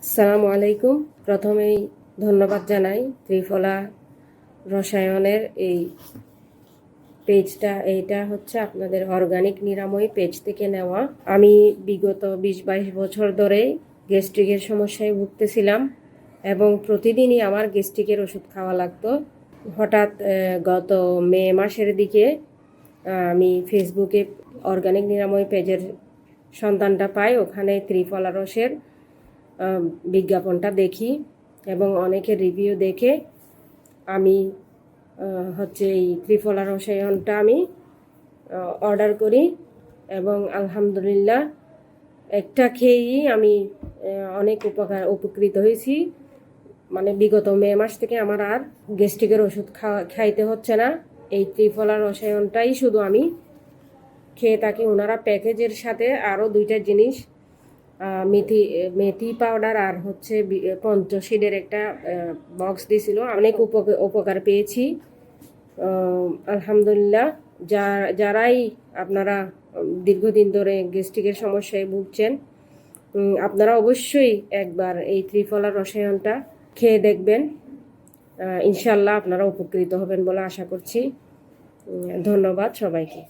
আসসালামু আলাইকুম। প্রথমেই ধন্যবাদ জানাই ত্রিফলা রসায়নের এই পেজটা। এইটা হচ্ছে আপনাদের অর্গানিক নিরাময় পেজ থেকে নেওয়া। আমি বিগত 20-22 বছর ধরে গ্যাস্ট্রিকের সমস্যায় ভুগতেছিলাম এবং প্রতিদিনই আমার গ্যাস্ট্রিকের ওষুধ খাওয়া লাগতো। হঠাৎ গত মে মাসের দিকে আমি ফেসবুকে অর্গানিক নিরাময় পেজের সন্ধানটা পাই। ওখানে ত্রিফলা রসের বিজ্ঞাপনটা দেখি এবং অনেকের রিভিউ দেখে আমি হচ্ছে এই ত্রিফলা রসায়নটা আমি অর্ডার করি এবং আলহামদুলিল্লাহ একটা খেয়েই আমি অনেক উপকৃত হয়েছি। মানে বিগত মে মাস থেকে আমার আর গ্যাস্ট্রিকের ওষুধ খাইতে হচ্ছে না। এই ত্রিফলা রসায়নটাই শুধু আমি খেয়ে থাকি। ওনারা প্যাকেজের সাথে আরও 2টা জিনিস মেথি পাউডার আর হচ্ছে পঞ্চশীলের একটা বক্স দিয়েছিল। অনেক উপকার পেয়েছি আলহামদুলিল্লাহ। যারাই আপনারা দীর্ঘদিন ধরে গ্যাস্ট্রিকের সমস্যায় ভুগছেন, আপনারা অবশ্যই একবার এই ত্রিফলা রসায়নটা খেয়ে দেখবেন। ইনশাল্লাহ আপনারা উপকৃত হবেন বলে আশা করছি। ধন্যবাদ সবাইকে।